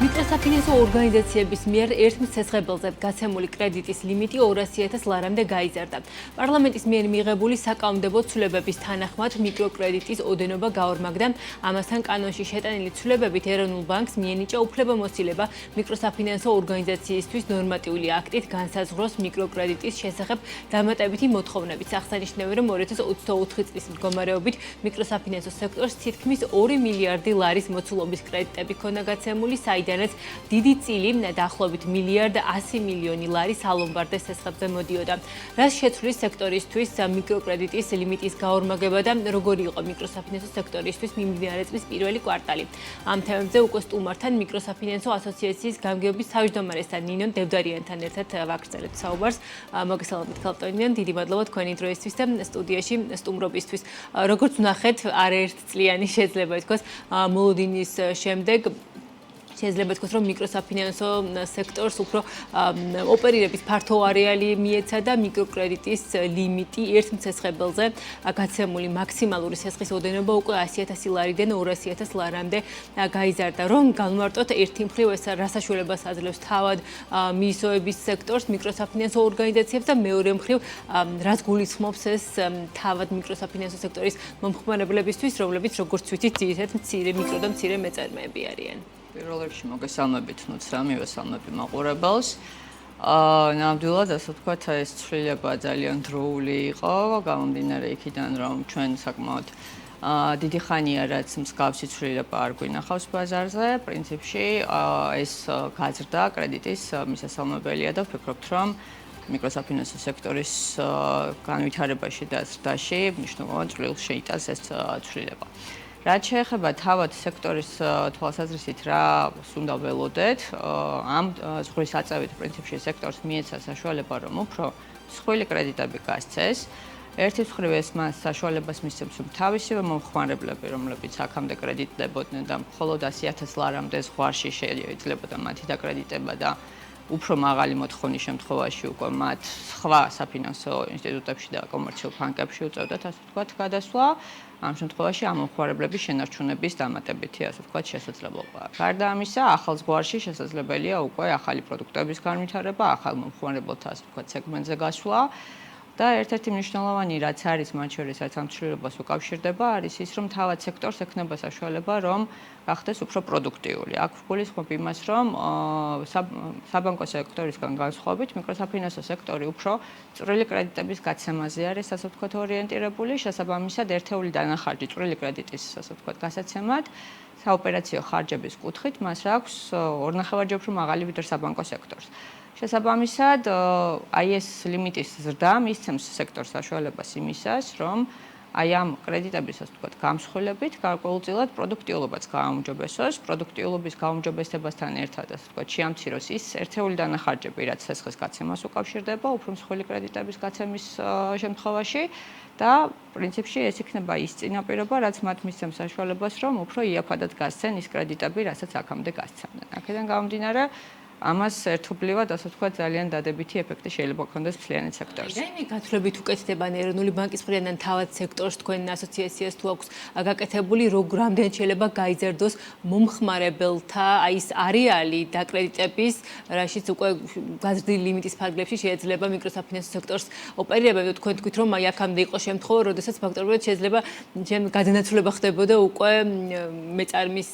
მიკროსაფინანსო ორგანიზაციების მიერ ერთ მცესხებელზე გაცემული კრედიტის ლიმიტი 200.000 ლარამდე გაიზარდა. პარლამენტის მიერ მიღებული საკანონმდებლო ცვლილებების თანახმად მიკროკრედიტის ოდენობა გაორმაგდა. ამასთან კანონში შეტანილი ცვლილებებით ეროვნულ ბანკს მიენიჭა უფლებამოსილება მიკროსაფინანსო ორგანიზაციისთვის ნორმატიული აქტით განსაზღვროს მიკროკრედიტის შესახებ დამატებითი მოთხოვნებით. აღსანიშნავია, რომ 2024 წლის მდგომარეობით მიკროსაფინანსო სექტორს თითქმის 2 მილიარდი ლარის მოცულობის კრედიტები ჰქონდა გაცემული, საიდანაც დიდი წილი დაახლოებით 1.1 მილიარდი ლარი სალომბარდე სესხებზე მოდიოდა. რაც შეცვლის სექტორისთვის მიკროკრედიტის ლიმიტის გაორმაგება და როგორი იყო მიკროსაფინანსო სექტორისთვის მიმდინარე წლის პირველი კვარტალი. ამ თემებზე უკვე სტუმართან მიკროსაფინანსო ასოციაციის გამგეობის თავმჯდომარესთან ნინონ დევდარიანთან ერთად ვაგრძელებთ საუბარს. მოგესალმებით ქალბატონიდან, დიდი მადლობა თქვენი დროისთვის და სტუდიაში სტუმრობისთვის. როგორც ვნახეთ, არაერთწლიანი შეიძლება ითქვას მოლოდინის შემდეგ შეიძლება ითქვას, რომ მიკროსაფინანსო სექტორს უფრო ოპერირების ფართო არეალი მიეცა და მიკროკრედიტის ლიმიტი ერთ მცესხებელზე გაცემული მაქსიმალური სესხის ოდენობა უკვე 100.000 ლარიდან 200.000 ლარამდე გაიზარდა. რომ განვარტოთ ერთი მხრივ ეს რა საშუალებას აძლევს თავად მიისოების სექტორს, მიკროსაფინანსო ორგანიზაციებს და მეორე მხრივ რას გულისხმობს ეს თავად მიკროსაფინანსო სექტორის მომხმარებლებისთვის, რომლებიც როგორც ვიცით, ძირითადად მცირე მიკრო და მცირე მეწარმეები არიან. პირველ რიგში მოგესალმებით ნუცრა, მივესალმები მაყურებელს. ნამდვილად, ასე ვთქვათ, ეს ცვლილება ძალიან დროული იყო, გამომდინარე იქიდან, რომ ჩვენ საკმაოდ დიდი ხანია, რაც მსგავსი ცვლილება არ გვინახავს ბაზარზე. პრინციპში ეს გაზრდა კრედიტის მისასალმებელია და ვფიქრობთ, რომ მიკროსაფინანსო სექტორის განვითარებაში და ზრდაში მნიშვნელოვან წვლილს შეიტანს ეს ცვლილება. რაც შეეხება თავად სექტორის თვალსაზრისით, რა უნდა ველოდეთ, ამ ზღვის აწევით პრინციპში სექტორს მიეცა საშუალება, რომ უფრო მსხვილი კრედიტები გასცეს. ერთი მხრივ ეს მას საშუალებას მისცემს, რომ თავისივე მომხმარებლები, რომლებიც აქამდე კრედიტდებოდნენ და მხოლოდ 100.000 ლარამდე ზღვარში შეიძლებოდა მათი დაკრედიტება და უფრო მაღალი მოთხოვნის შემთხვევაში უკვე მათ სხვა საფინანსო ინსტიტუტებში და კომერციულ ბანკებში უწევდათ, ასე ვთქვათ, გადასვლა. ამ შემთხვევაში ამ მომხმარებლების შენარჩუნების დამატებითი, ასე ვთქვათ, შესაძლებლობა. გარდა ამისა, ახალ ზღვარში შესაძლებელია უკვე ახალი პროდუქტების განვითარება, ახალ მომხმარებელთა, ასე ვთქვათ, სეგმენტზე გასვლა. და ერთ-ერთი მნიშვნელოვანი რაც არის მათ შორის, რაც ამ ცვლილებას უკავშირდება, არის ის, რომ თავად სექტორს ექნება საშუალება, რომ გახდეს უფრო პროდუქტიული. აქ ვგულისხმობ იმას, რომ საბანკო სექტორისგან განსხვავებით, მიკროსაფინანსო სექტორი უფრო წვრილი კრედიტების გაცემაზე არის, ასე ვთქვათ, ორიენტირებული, შესაბამისად, ერთეული დანახარჯი წვრილი კრედიტის, ასე ვთქვათ, გასაცემად, საოპერაციო ხარჯების კუთხით მას აქვს 2.5-ჯერ უფრო მაღალი ვიდრე საბანკო სექტორს. შესაბამისად, აი ეს ლიმიტის ზრდა მისცემს სექტორს საშუალებას იმისას, რომ აი ამ კრედიტების, ასე ვთქვათ, გამსხვილებით გარკვეულწილად პროდუქტიულობაც გააუმჯობესოს, პროდუქტიულობის გაუმჯობესებასთან ერთად, ასე ვთქვათ, შეამციროს ის ერთეული დანახარჯები, რაც სესხის გაცემას უკავშირდება, უფრო მსხვილი კრედიტების გაცემის შემთხვევაში და პრინციპში ეს იქნება ის წინაპირობა, რაც მათ მისცემს საშუალებას, რომ უფრო იაფადად გასცენ ის კრედიტები, რასაც აქამდე გასცემდნენ. აქედან გამომდინარე, ამას ერთობლივად, ასე ვთქვათ, ძალიან დადებითი ეფექტი შეიძლება გქონდეს მთლიანად სექტორს. რაიმე გათვლებით უკეთდება ეროვნული ბანკის მხრიდან თავად სექტორს, თქვენ ასოციაციას თუ აქვს გაკეთებული, რამდენად შეიძლება გაიზარდოს მომხმარებელთა აი ეს არეალი დაკრედიტების, რაშიც უკვე გაზრდილი ლიმიტის ფარგლებში შეიძლება მიკროსაფინანსო სექტორს ოპერირება, თქვენ თქვით, რომ აი აქამდე იყო შემთხვევა, როდესაც ფაქტობრივად შეიძლება გადანაცვლება ხდებოდა უკვე მეწარმის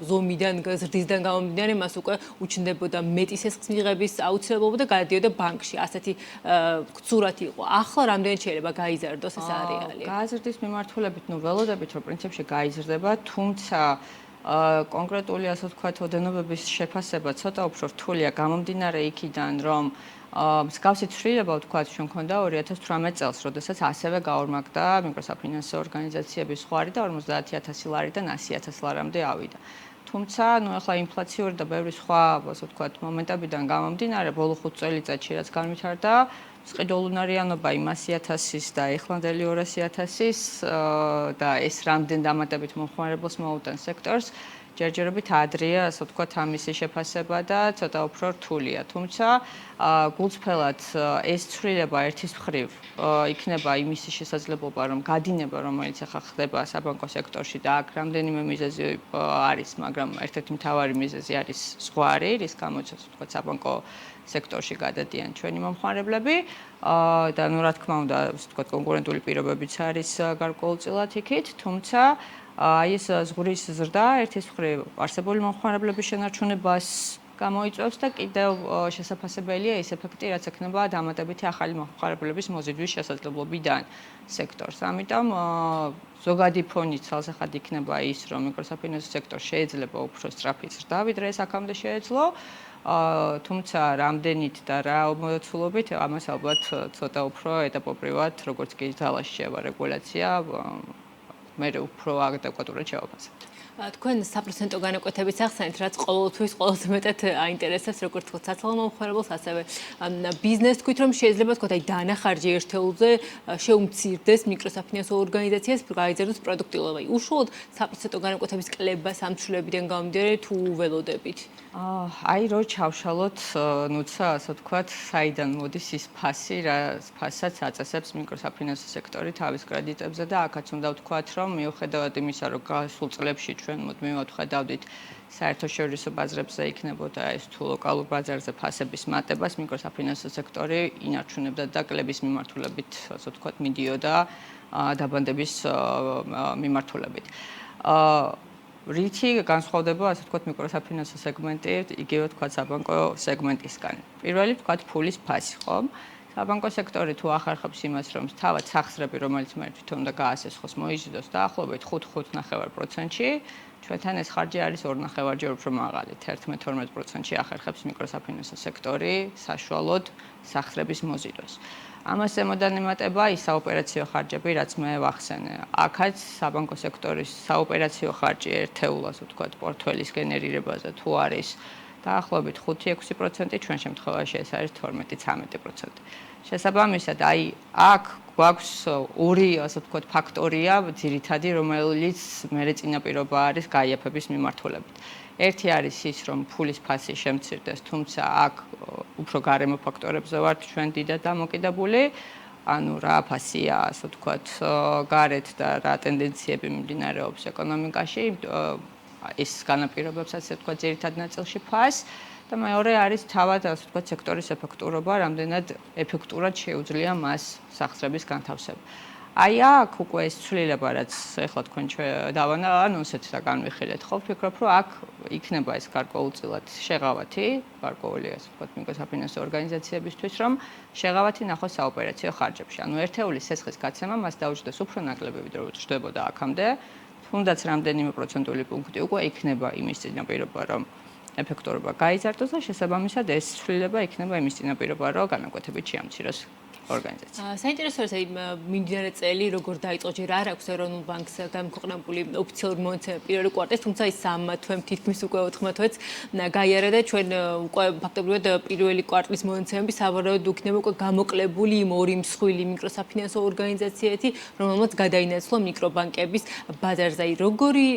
ზომიდან, ზრდისგან გამომდინარე, მას უკვე უჩნდებოდა მეტი სესხის მიღების აუცილებლობა და გადადიოდა ბანკში. ასეთი ცურათი იყო. ახლა რამდენად შეიძლება გაიზარდოს ეს არეალი? გაზრდის მიმართულებით, ველოდებით, რომ პრინციპში გაიზრდება, თუმცა კონკრეტული, ასე ვთქვათ, ოდენობების შეფასება ცოტა უფრო რთულია, გამომდინარე იქიდან, რომ მსგავსი ცვლილება, ვთქვათ, ჩვენ მქონდა 2018 წელს, როდესაც ასევე გაორმაგდა მიკროსაფინანსო ორგანიზაციების ზღვარი და 50.000 ლარიდან 100.000 ლარამდე ავიდა. თუმცა, ახლა ინფლაციური და ბევრი სხვა, ასე ვთქვათ, მომენტებიდან გამომდინარე, ბოლო 5 წელიწადში რაც განვითარდა, სყიდულუნარიანობა იმ 100.000-ის და ეხლანდელი 200.000-ის და ეს რამდენ დამატებით მომხმარებელს მოუტანს სექტორს, ჯერჯერობით ადრეა, ასე ვთქვათ, ამისი შეფასება და ცოტა უფრო რთულია. თუმცა გულწრფელად ეს ცვლილება ერთის მხრივ იქნება იმის შესაძლებლობა, რომ გადინება, რომელიც ახლა ხდება საბანკო სექტორში და აქ რამდენიმე მიზეზი არის, მაგრამ ერთ-ერთი მთავარი მიზეზი არის ზღვარი, რის გამოც ასე ვთქვათ, საბანკო სექტორში გადადიან ჩვენი მომხმარებლები და ნუ რა თქმა უნდა, ასე ვთქვათ, კონკურენტული პირობებიც არის გარკვეულწილად იქით, თუმცა აი ეს ზღვრის ზრდა ერთის მხრივ არსებული მომხმარებლების შენარჩუნებას გამოიწვევს და კიდევ შესაძლებელია ის ეფექტი, რაც ექნება დამატებითი ახალი მომხმარებლების მოზიდვის შესაძლებლობიდან სექტორს. ამიტომ ზოგადი ფონით ცალსახად იქნება ის, რომ მიკროსაფინანსო სექტორს შეიძლება უფრო სწრაფი ზრდა, ვიდრე ეს აქამდე შეეძლო. თუმცა რამდენით და რა მოცულობით, ამას ალბათ ცოტა უფრო ეტაპობრივად, როგორც კი ძალაში შევა რეგულაცია, მე უფრო ადეკვატურად შევაფასებთ. თქვენ საპროცენტო განაკვეთების ახსენეთ, რაც ყოველთვის ყველაზე მეტად აინტერესებს როგორც თქო საცალო მომხმარებელს, ასევე ბიზნესს, თქვით რომ შეიძლება თქო აი დანახარჯი ერთეულზე შეუმცირდეს მიკროსაფინანსო ორგანიზაციას გაიზარდოს პროდუქტიულობა. უშუალოდ საპროცენტო განაკვეთების კლებას ამ ცვლილებიდან გამომდინარე თუ ველოდებით? აი რო ჩავშალოთ, ნუცა, ასე ვთქვათ, საიდან მოდის ის ფასი, რა ფასაც აწესებს მიკროსაფინანსო სექტორი თავის კრედიტებზე და აქაც უნდა ვთქვათ, რომ მიუხედავად იმისა, რომ გასულ წლებში ჩვენ მუდმივად ვხედავდით საერთაშორისო ბაზრებზე იქნებოდა ეს თუ ლოკალურ ბაზარზე ფასების მატებას, მიკროსაფინანსო სექტორი ინარჩუნებდა და კლების მიმართულებით, ასე ვთქვათ, მიდიოდა დაბანდების მიმართულებით. რითი განსხვავდება, ასე ვთქვათ, მიკროსაფინანსო სეგმენტი, იგივე ვთქვათ, საბანკო სეგმენტისგან. პირველი ვთქვათ, ფულის ფასი, ხო? საბანკო სექტორი თუ ახერხებს იმას, რომ თავად სახსრები, რომელიც მე თვითონ უნდა გაასესხოს, მოიზიდოს დაახლოებით 5-5.5%-ში, ჩვენთან ეს ხარჯი არის 2.5-ჯერ უფრო მაღალი, 11-12%-ში ახერხებს მიკროსაფინანსო სექტორი საშუალოდ სახსრების მოზიდვას. ამას ემოდან ემატება ის საოპერაციო ხარჯები, რაც მე ვახსენე. აქაც საბანკო სექტორის საოპერაციო ხარჯი ერთეულ, ასე ვთქვათ, პორტფელის გენერირებაზე თუ არის დაახლოებით 5-6%, ჩვენ შემთხვევაში ეს არის 12-13%. შესაბამისად, აი აქ გვაქვს ორი, ასე ვთქვათ, ფაქტორია ძირითადი, რომელიც მერე წინაპირობა არის გაიაფების მიმართულებით. ერთი არის ის, რომ ფულის ფასი შემცირდეს, თუმცა აქ უფრო გარემო ფაქტორებზე ვართ ჩვენ დიდად დამოკიდებული. ანუ რა ფასია, ასე ვთქვათ, გარეთ და რა ტენდენციები მიმდინარეობს ეკონომიკაში, ეს განაპირობებს, ასე ვთქვათ, ძირითად ნაწილში ფასს და მეორე არის თავად, ასე ვთქვათ, სექტორის ეფექტურობა, რამდენად ეფექტურად შეუძლია მას სახსრების განთავსება. აი აქ უკვე ეს ცვლილება, რაც ეხლა თქვენ დავანალიზეთ და განვიხილეთ, ხო, ვფიქრობ, რომ აქ იქნება ეს გარკვეულწილად შეღავათი, გარკვეული, ასე ვთქვათ, მიკროსაფინანსო ორგანიზაციებისთვის, რომ შეღავათი ნახოს საოპერაციო ხარჯებში. ანუ ერთეულის სესხის გაცემა მას დაუჯდეს უფრო ნაკლები, ვიდრე უჯდებოდა აქამდე. თუნდაც რამდენიმე პროცენტული პუნქტი უკვე იქნება იმის წინაპირობა, რომ ეფექტურობა გაიზარდოს და შესაბამისად ეს ცვლილება იქნება იმის წინაპირობა, რომ განაკვეთებით შეამციროს ორგანიზაცია. საინტერესო არის აი მიმდინარე წელი როგორ დაიწყო, ჯერ არ აქვს ეროვნულ ბანკს გამოქვეყნებული ოფიციალური მონაცემები პირველი კვარტალის, თუმცა ის 3 თვემ თითქმის უკვე 4 თვეც გაიარა და ჩვენ უკვე ფაქტობრივად პირველი კვარტალის მონაცემები სავარაუდოდ იქნება უკვე გამოკლებული იმ ორი მსხვილი მიკროსაფინანსო ორგანიზაციეთი, რომელმაც გადაინაცვლა მიკრობანკების ბაზარზე. აი როგორი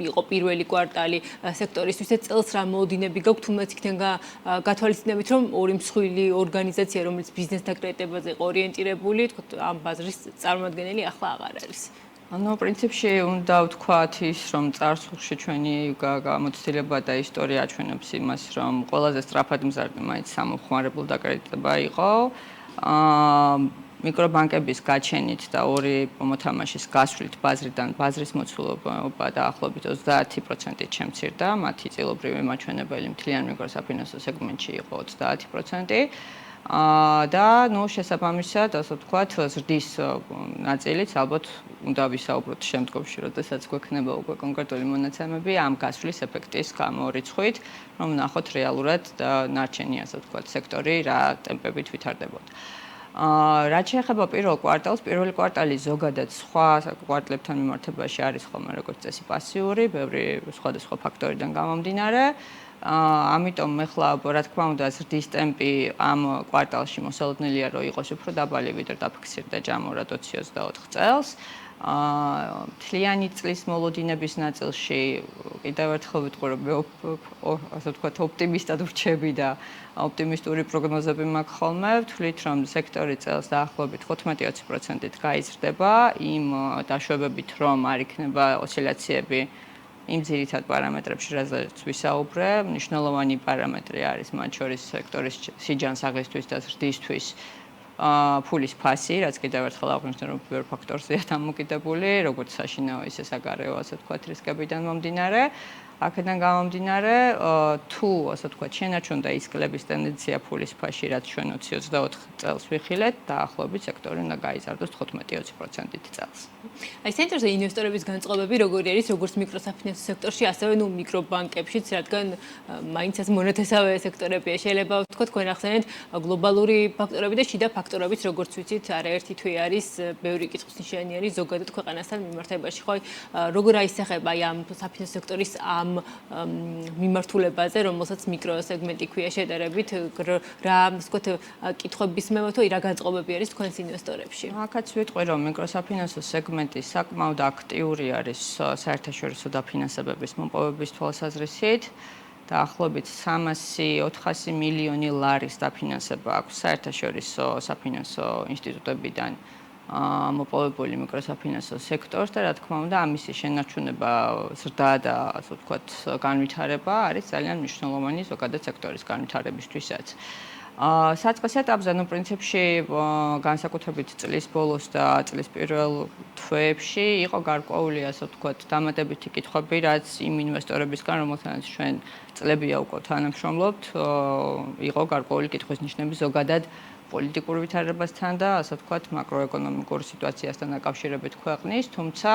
იყო პირველი კვარტალი სექტორისთვის და წელს რა მოუდინები გაქვთ, თუნდაც იქიდან გათვალისწინებით, რომ ორი მსხვილი ორგანიზაცია, რომელიც ბიზნეს დაკრეტება იყო ორიენტირებული, თქო, ამ ბაზრის წარმოადგენელი ახლა აღარ არის. ანუ პრინციპში უნდა ვთქვათ ის, რომ წარსულში ჩვენი გამოცდილება და ისტორია აჩვენებს იმას, რომ ყველაზე სწრაფად მზარდი მაინც სამომხმარებლო დაკრეტება იყო. მიკრობანკების გაჩენით და ორი მოთამაშის გასვლით ბაზრიდან ბაზრის მოცულობა დაახლოებით 30%-ით შემცირდა, მათი წილობრივი მაჩვენებელი მთლიან მიკროსაფინანსო სეგმენტში იყო 30%. და ნუ შესაბამისად, ასე ვთქვათ, ზრდის ნაწილიც ალბათ უნდა ვისაუბროთ შემდგომში, როდესაც გვექნება უკვე კონკრეტული მონაცემები ამ გასვლის ეფექტის გამორიცხვით, რომ ნახოთ რეალურად და ნარჩენი, ასე ვთქვათ, სექტორი რა ტემპებით ვითარდებოდა. რაც შეეხება პირველ კვარტალს, პირველი კვარტალი ზოგადად სხვა კვარტლებთან მიმართებაში არის ხოლმე როგორც წესი პასიური, ბევრი სხვადასხვა ფაქტორიდან გამომდინარე. ამიტომ ეხლა რა თქმა უნდა ზრდის ტემპი ამ კვარტალში მოსალოდნელია რომ იყოს უფრო დაბალი, ვიდრე დაფიქსირდა ჯამურად 2024 წელს. მთლიანი წლის მოლოდინების ნაწილში კიდევ ერთხელ ვიტყვი, რომ ასე ვთქვათ, ოპტიმისტად ვრჩები და ოპტიმისტური პროგნოზები მაქვს ხოლმე. ვთვლით, რომ სექტორი წელს დაახლოებით 15-20%-ით გაიზრდება, იმ დაშვებებით, რომ არ იქნება ოსცილაციები იმ ძირითად პარამეტრებში, რაზეც ვისაუბრე. მნიშვნელოვანი პარამეტრი არის მათ შორის სექტორის სიჯანსაღისთვის და ზრდისთვის ფულის ფასი, რაც კიდევ ერთხელ აღვნიშნე, რომ ბევრ ფაქტორზეა დამოკიდებული, როგორც საშინაო, ისე საგარეო, ასე ვთქვათ, რისკებიდან მომდინარე. აქედან გამომდინარე, თუ, ასე ვთქვათ, შენარჩუნდა ის კლების ტენდენცია ფულის ფასში, რაც ჩვენ 24 წელს ვიხილეთ, დაახლოებით სექტორი უნდა გაიზარდოს 15-20%-ით წელს. აი, ცენტრზე ინვესტორების განწყობები როგორი არის, როგორც მიკროსაფინანსო სექტორში, ასევე მიკრობანკებშიც, რადგან მაინც ეს მონათესავე სექტორებია. შეიძლება ვთქვათ, თქვენ ახსენეთ გლობალური ფაქტორები და შიდა ფაქტორებიც, როგორც ვიცით, არაერთი თვე არის ბევრი კითხვის ნიშანი არის ზოგადად ქვეყანასთან მიმართებაში. ხო, როგორ აისახება აი ამ საფინანსო სექტორის ამ მიმართულებაზე, რომელსაც მიკროსეგმენტი ქვია შედარებით, რა, ვთქვათ, კითხვების მემოთო, რა განწყობები არის თქვენს ინვესტორებში? აქაც ვიტყვი, რომ მიკროსაფინანსო სეგმენტი საკმაოდ აქტიური არის საერთაშორისო დაფინანსებების მოპოვების თვალსაზრისით. დაახლოებით 300-400 მილიონი ლარის დაფინანსება აქვს საერთაშორისო საფინანსო ინსტიტუტებიდან მოპოვებული მიკროსაფინანსო სექტორს და რა თქმა უნდა ამისი შენარჩუნება ზრდა და ასე ვთქვათ განვითარება არის ძალიან მნიშვნელოვანი ზოგადად სექტორის განვითარებისთვისაც. საწყის ეტაპზე, პრინციპში განსაკუთრებით წლის ბოლოს და წლის პირველ თვეებში იყო გარკვეული, ასე ვთქვათ, დამატებითი კითხვები, რაც იმ ინვესტორებისგან, რომელთანაც ჩვენ წლებია უკვე თანამშრომლობთ, იყო გარკვეული კითხვის ნიშნები ზოგადად პოლიტიკურ ვითარებასთან და ასე ვთქვათ, მაკროეკონომიკურ სიტუაციასთან დაკავშირებით ქვეყნის, თუმცა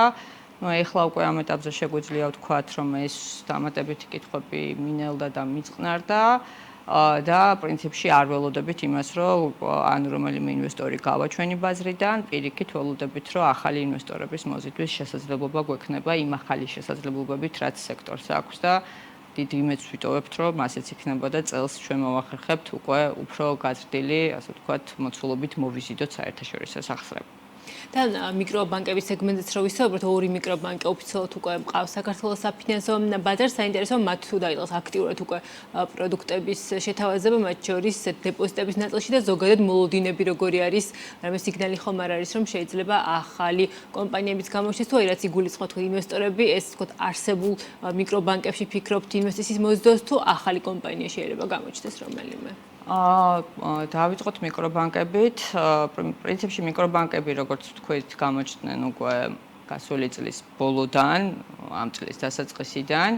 ეხლა უკვე ამ ეტაპზე შეგვიძლია ვთქვათ, რომ ეს დამატებითი კითხვები მინელდა და მიწყნარდა. და პრინციპში არ ველოდებით იმას, რომ ან რომელიმე ინვესტორი გავა ჩვენი ბაზრიდან, პირიქით ველოდებით, რომ ახალი ინვესტორების მოზიდვის შესაძლებლობა გვექნება იმ ახალი შესაძლებლობებით, რაც სექტორს აქვს და დიდი იმედს ვიტოვებთ, რომ ასეც იქნება და წელს ჩვენ მოვახერხებთ უკვე უფრო გაზრდილი, ასე ვთქვათ, მოცულობით მოვიზიდოთ საერთაშორისო სახსრება. და მიკრობანკების სეგმენტზეც რო ვისაუბროთ, ორი მიკრობანკი ოფიციალურად უკვე მყავს საქართველოს საფინანსო ბაზარს, საინტერესოა მათ თუ დაიწყეს აქტიურად უკვე პროდუქტების შეთავაზება, მათ შორის დეპოზიტების ნაწილში და ზოგადად მოლოდინები როგორი არის, რამე სიგნალი ხომ არ არის, რომ შეიძლება ახალი კომპანიების გამოჩნდეს თუ აი რაც იგულისხმოთ თქვენ ინვესტორები, ეს თქო არსებულ მიკრობანკებში ფიქრობთ ინვესტიციის მოზიდვას თუ ახალი კომპანია შეიძლება გამოჩნდეს რომელიმე? დავიწყოთ მიკრობანკებით. პრინციპში მიკრობანკები, როგორც ვთქვით, გამოჩნდნენ უკვე გასული წლის ბოლოდან, ამ წლის დასაწყისიდან.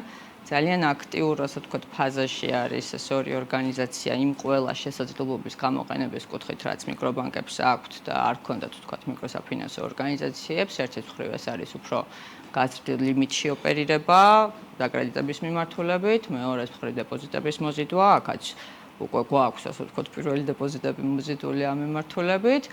ძალიან აქტიურ, ასე ვთქვათ, ფაზაში არის ეს ორი ორგანიზაცია იმ ყველა შესაძლებლობის გამოყენების კუთხით, რაც მიკრობანკებს აქვთ და არ ჰქონდათ, ვთქვათ, მიკროსაფინანსო ორგანიზაციებს. ერთ-ერთ მხრივ ეს არის უფრო გაზრდილ ლიმიტში ოპერირება და კრედიტების მიმართულებით, მეორეს მხრივ დეპოზიტების მოზიდვა, აქაც უკვე გვაქვს, ასე ვთქვათ, პირველი დეპოზიტები მოზიდული ამ მიმართულებით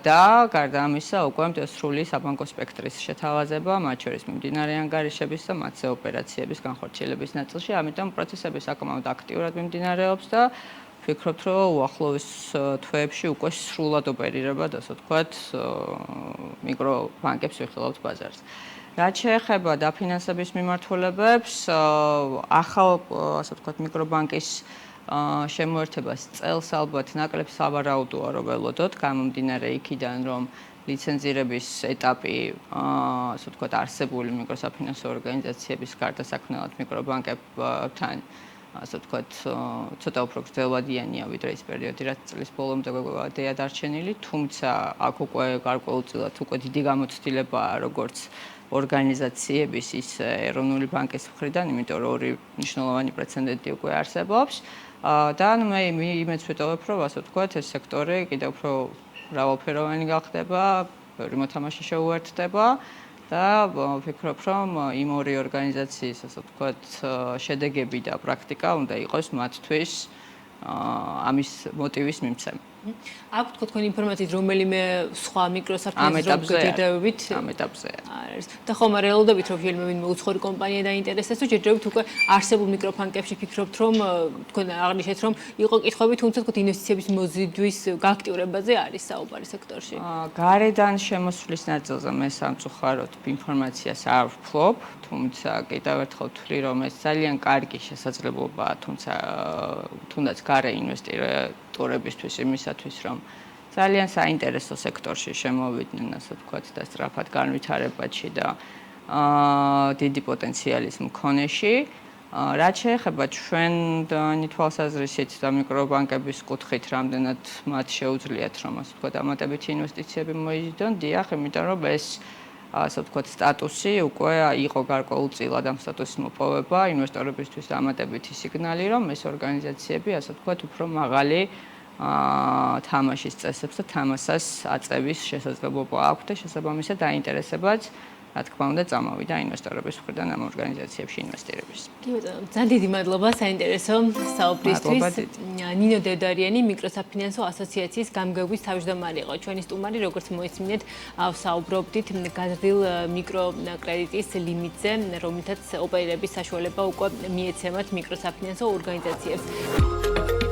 და გარდა ამისა, უკვე სრული საბანკო სპექტრის შეთავაზება, მათ შორის მიმდინარე ანგარიშების და მათზე ოპერაციების განხორციელების ნაწილში, ამიტომ პროცესები საკმაოდ აქტიურად მიმდინარეობს და ვფიქრობთ, რომ უახლოეს თვეებში უკვე სრულად ოპერირება, ასე ვთქვათ, მიკრობანკებს ვიხილავთ ბაზარს. რაც შეეხება დაფინანსების მიმართულებებს, ახალ, ასე ვთქვათ, მიკრობანკის შემოერთებას წელს ალბათ ნაკლებ სავარაუდოა რომ ველოდოთ, გამომდინარე იქიდან, რომ ლიცენზირების ეტაპი, ასე ვთქვათ, არსებული მიკროსაფინანსო ორგანიზაციების გარდასაქმნელად მიკრობანკებთან, ასე ვთქვათ, ცოტა უფრო გრძელვადიანია, ვიდრე ის პერიოდი, რაც წლის ბოლომდეა დარჩენილი, თუმცა აქ უკვე გარკვეულწილად უკვე დიდი გამოცდილებაა, როგორც ორგანიზაციების, ისე ეროვნული ბანკის მხრიდან, იმიტომ რომ ორი მნიშვნელოვანი პრეცედენტი უკვე არსებობს. და მე იმედს ვიტოვებ, რომ ასე ვთქვათ, ეს სექტორი კიდევ უფრო მრავალფეროვანი გახდება, ბევრი მოთამაშე შეუერთდება და ვფიქრობ, რომ იმ ორი ორგანიზაციის, ასე ვთქვათ, შედეგები და პრაქტიკა უნდა იყოს მათთვის ამის მოტივის მიმცემი. აქვთ თქვენ ინფორმაციით რომელიმე სხვა მიკროსაფინანსო გეჯერებით? ამ ეტაპზეა. არის. და ხომ რეალობდებით რომ ვინმე უცხოური კომპანია დაინტერესდეს, თუ ჯერჯერობით უკვე არსებულ მიკროფანკებში ფიქრობთ, რომ თქვენ აღნიშნეთ, რომ იყო კითხვები, თუმცა თქვენ ინვესტიციების მოზიდვის გააქტიურებაზე არის საუბარი სექტორში. გარედან შემოსვლის ნაწილზე მე სამწუხაროდ ინფორმაციას არ ვფლობ, თუმცა კიდევ ერთხელ ვთვლი, რომ ეს ძალიან კარგი შესაძლებლობაა, თუმცა თუნდაც გარე ინვესტორებისთვის იმისათვის, რომ ძალიან საინტერესო სექტორში შემოვიდნენ, ასე ვთქვათ, და სწრაფად განვითარებაში და დიდი პოტენციალის მქონეში. რაც შეეხება ჩვენი თვალსაზრისით და მიკრობანკების კუთხით, რამდენად მათ შეუძლიათ, რომ ასე ვთქვათ, დამატებითი ინვესტიციები მოიზიდონ, დიახ, იმიტომ რომ ეს ასე ვთქვათ, სტატუსი უკვე იყო გარკვეულწილად ამ სტატუსის მოპოვება ინვესტორებისთვის დამატებითი სიგნალი, რომ ეს ორგანიზაციები, ასე ვთქვათ, უფრო მაღალი თამაშის წესებს და თამასას აწევის შესაძლებლობა აქვს და შესაბამისად დაინტერესებაც რა თქმა უნდა წამოვიდა ინვესტორების მხრიდან ამ ორგანიზაციებში ინვესტირების. კი ბატონო, ძალიან დიდი მადლობა საინტერესო საუბრისთვის. ნინო დედარიანი მიკროსაფინანსო ასოციაციის გამგეობის თავმჯდომარე იყო. ჩვენი სტუმარი, როგორც მოისმინეთ, საუბრობდით გაზრდილ მიკროკრედიტის ლიმიტზე, რომლითაც ოპერირების საშუალება უკვე მიეცემათ მიკროსაფინანსო ორგანიზაციებს.